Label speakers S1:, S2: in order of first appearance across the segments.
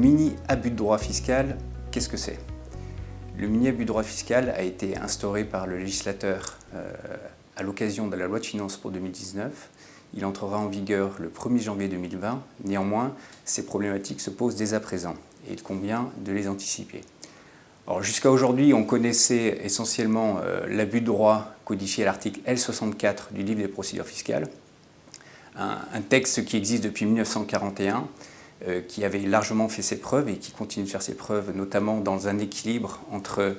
S1: mini-abus de droit fiscal, qu'est-ce que c'est? Le mini-abus de droit fiscal a été instauré par le législateur à l'occasion de la loi de finances pour 2019. Il entrera en vigueur le 1er janvier 2020. Néanmoins, ces problématiques se posent dès à présent et il convient de les anticiper. Jusqu'à aujourd'hui, on connaissait essentiellement l'abus de droit codifié à l'article L64 du livre des procédures fiscales, un texte qui existe depuis 1941, qui avait largement fait ses preuves et qui continue de faire ses preuves, notamment dans un équilibre entre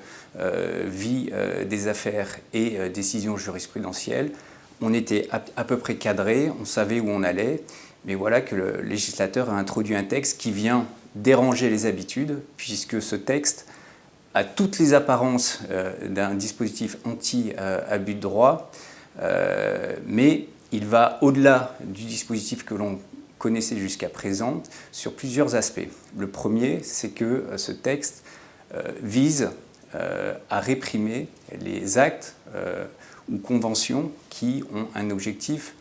S1: vie des affaires et décisions jurisprudentielles. On était à peu près cadré, on savait où on allait, mais voilà que le législateur a introduit un texte qui vient déranger les habitudes, puisque ce texte a toutes les apparences d'un dispositif anti-abus de droit, mais il va au-delà du dispositif que l'on connaissait jusqu'à présent sur plusieurs aspects. Le premier, c'est que ce texte vise à réprimer les actes ou conventions qui ont un objectif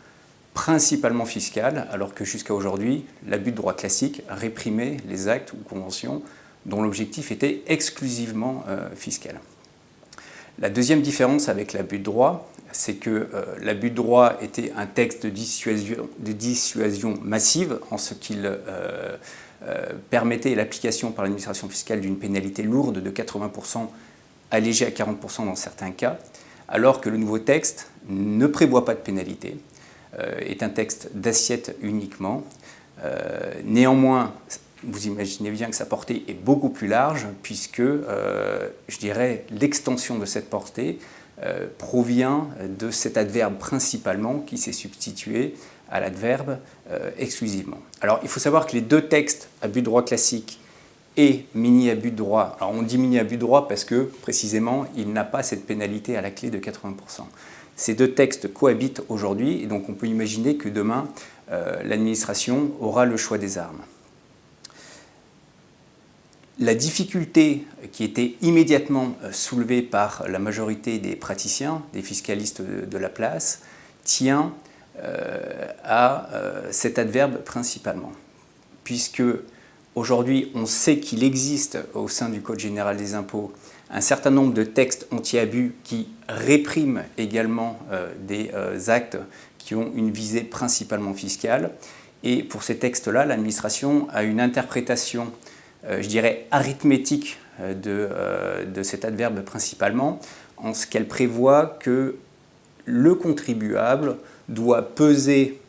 S1: principalement fiscal, alors que jusqu'à aujourd'hui, l'abus de droit classique réprimait les actes ou conventions dont l'objectif était exclusivement fiscal. La deuxième différence avec l'abus de droit, c'est que l'abus de droit était un texte de dissuasion massive en ce qu'il permettait l'application par l'administration fiscale d'une pénalité lourde de 80%, allégée à 40% dans certains cas, alors que le nouveau texte ne prévoit pas de pénalité, est un texte d'assiette uniquement. Néanmoins, vous imaginez bien que sa portée est beaucoup plus large puisque, je dirais, l'extension de cette portée provient de cet adverbe principalement qui s'est substitué à l'adverbe exclusivement. Alors, il faut savoir que les deux textes, abus de droit classique et mini-abus de droit, alors on dit mini-abus de droit parce que, précisément, il n'a pas cette pénalité à la clé de 80%. Ces deux textes cohabitent aujourd'hui et donc on peut imaginer que demain, l'administration aura le choix des armes. La difficulté qui était immédiatement soulevée par la majorité des praticiens, des fiscalistes de la place, tient à cet adverbe principalement. Puisque aujourd'hui, on sait qu'il existe au sein du Code général des impôts un certain nombre de textes anti-abus qui répriment également des actes qui ont une visée principalement fiscale. Et pour ces textes-là, l'administration a une interprétation je dirais, arithmétique de cet adverbe principalement, en ce qu'elle prévoit que le contribuable doit peser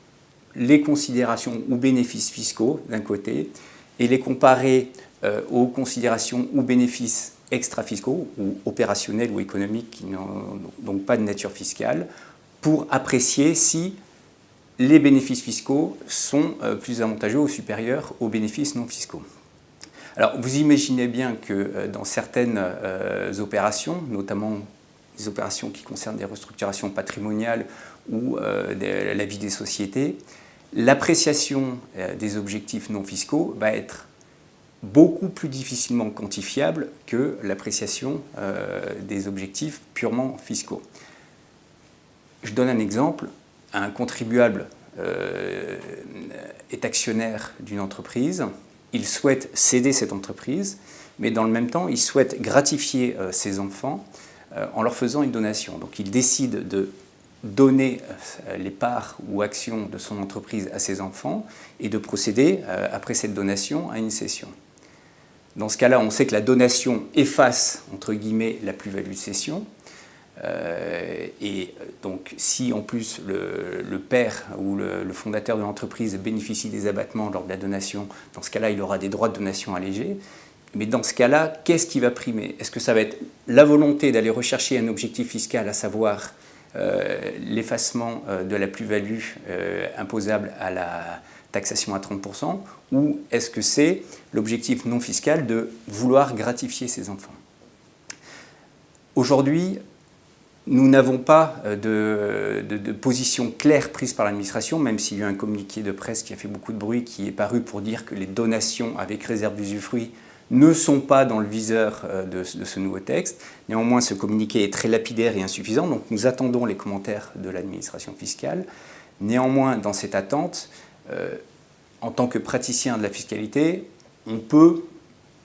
S1: les considérations ou bénéfices fiscaux d'un côté et les comparer aux considérations ou bénéfices extra-fiscaux ou opérationnels ou économiques qui n'ont donc pas de nature fiscale pour apprécier si les bénéfices fiscaux sont plus avantageux ou supérieurs aux bénéfices non fiscaux. Alors, vous imaginez bien que dans certaines opérations, notamment des opérations qui concernent des restructurations patrimoniales ou la vie des sociétés, l'appréciation des objectifs non fiscaux va être beaucoup plus difficilement quantifiable que l'appréciation des objectifs purement fiscaux. Je donne un exemple. Un contribuable est actionnaire d'une entreprise. Il souhaite céder cette entreprise, mais dans le même temps, il souhaite gratifier ses enfants en leur faisant une donation. Donc il décide de donner les parts ou actions de son entreprise à ses enfants et de procéder, après cette donation, à une cession. Dans ce cas-là, on sait que la donation efface, entre guillemets, la plus-value de cession. Et donc, si en plus le père ou le fondateur de l'entreprise bénéficie des abattements lors de la donation, dans ce cas-là, il aura des droits de donation allégés. Mais dans ce cas-là, qu'est-ce qui va primer? Est-ce que ça va être la volonté d'aller rechercher un objectif fiscal, à savoir l'effacement de la plus-value imposable à la taxation à 30%, ou est-ce que c'est l'objectif non fiscal de vouloir gratifier ses enfants? Aujourd'hui, nous n'avons pas de position claire prise par l'administration, même s'il y a eu un communiqué de presse qui a fait beaucoup de bruit, qui est paru pour dire que les donations avec réserve d'usufruit ne sont pas dans le viseur de ce nouveau texte. Néanmoins, ce communiqué est très lapidaire et insuffisant, donc nous attendons les commentaires de l'administration fiscale. Néanmoins, dans cette attente, en tant que praticien de la fiscalité, on peut,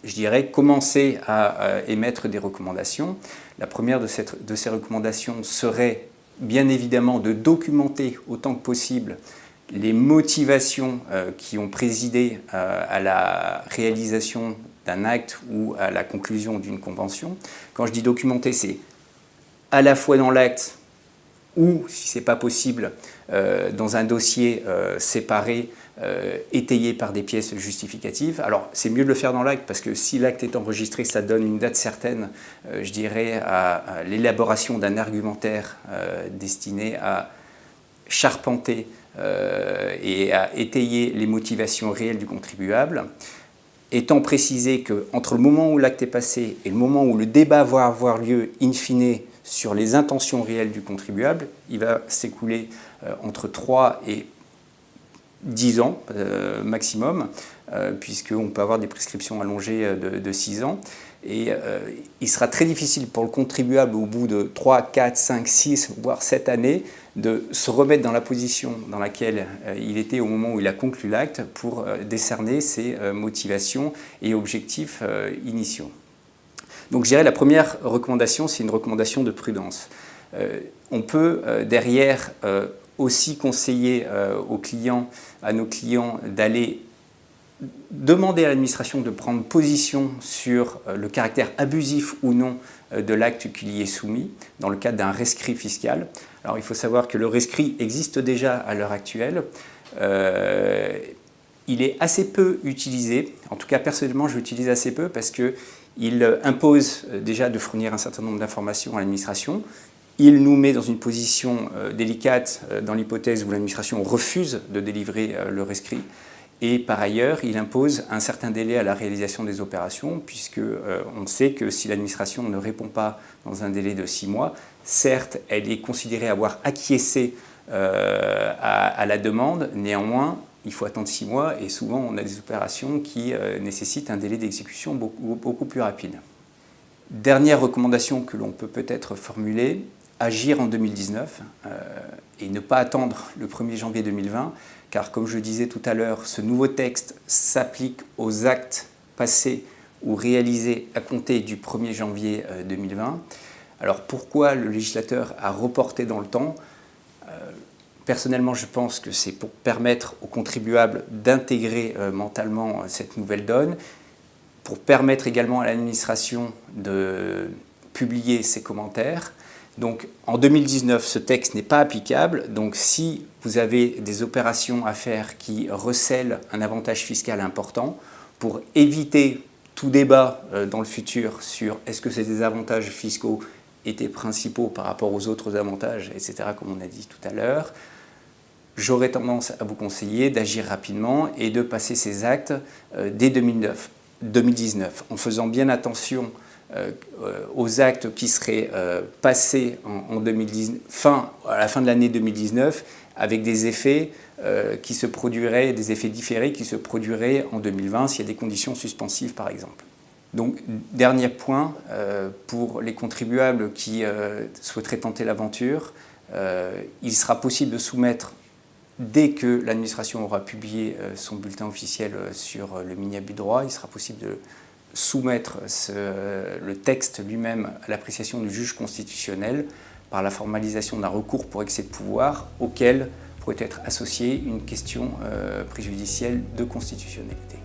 S1: je dirais, commencer à émettre des recommandations. La première de ces recommandations serait bien évidemment de documenter autant que possible les motivations qui ont présidé à la réalisation d'un acte ou à la conclusion d'une convention. Quand je dis documenter, c'est à la fois dans l'acte ou, si ce n'est pas possible, dans un dossier séparé, étayé par des pièces justificatives. Alors, c'est mieux de le faire dans l'acte, parce que si l'acte est enregistré, ça donne une date certaine, je dirais, à l'élaboration d'un argumentaire destiné à charpenter et à étayer les motivations réelles du contribuable, étant précisé qu'entre le moment où l'acte est passé et le moment où le débat va avoir lieu, in fine, sur les intentions réelles du contribuable, il va s'écouler entre 3 et 10 ans maximum, puisqu'on peut avoir des prescriptions allongées de 6 ans. Et il sera très difficile pour le contribuable, au bout de 3, 4, 5, 6, voire 7 années, de se remettre dans la position dans laquelle il était au moment où il a conclu l'acte pour décerner ses motivations et objectifs initiaux. Donc je dirais la première recommandation, c'est une recommandation de prudence. On peut derrière aussi conseiller à nos clients d'aller demander à l'administration de prendre position sur le caractère abusif ou non de l'acte qui y est soumis dans le cadre d'un rescrit fiscal. Alors il faut savoir que le rescrit existe déjà à l'heure actuelle. Il est assez peu utilisé, en tout cas personnellement je l'utilise assez peu parce qu'il impose déjà de fournir un certain nombre d'informations à l'administration. Il nous met dans une position délicate dans l'hypothèse où l'administration refuse de délivrer le rescrit. Et par ailleurs, il impose un certain délai à la réalisation des opérations, puisqu'on sait que si l'administration ne répond pas dans un délai de 6 mois, certes, elle est considérée avoir acquiescé à la demande, néanmoins, il faut attendre 6 mois, et souvent on a des opérations qui nécessitent un délai d'exécution beaucoup plus rapide. Dernière recommandation que l'on peut peut-être formuler, agir en 2019 et ne pas attendre le 1er janvier 2020, car comme je le disais tout à l'heure, ce nouveau texte s'applique aux actes passés ou réalisés à compter du 1er janvier 2020. Alors pourquoi le législateur a reporté dans le temps ? Personnellement, je pense que c'est pour permettre aux contribuables d'intégrer mentalement cette nouvelle donne, pour permettre également à l'administration de publier ses commentaires. Donc en 2019, ce texte n'est pas applicable. Donc si vous avez des opérations à faire qui recèlent un avantage fiscal important, pour éviter tout débat dans le futur sur est-ce que ces avantages fiscaux étaient principaux par rapport aux autres avantages, etc., comme on a dit tout à l'heure, j'aurais tendance à vous conseiller d'agir rapidement et de passer ces actes dès 2019, en faisant bien attention aux actes qui seraient passés en 2019, à la fin de l'année 2019, avec des effets qui se produiraient, des effets différés qui se produiraient en 2020 s'il y a des conditions suspensives par exemple. Donc, dernier point, pour les contribuables qui souhaiteraient tenter l'aventure, il sera possible de soumettre, dès que l'administration aura publié son bulletin officiel sur le mini-abus de droit, il sera possible de soumettre le texte lui-même à l'appréciation du juge constitutionnel par la formalisation d'un recours pour excès de pouvoir auquel pourrait être associée une question préjudicielle de constitutionnalité.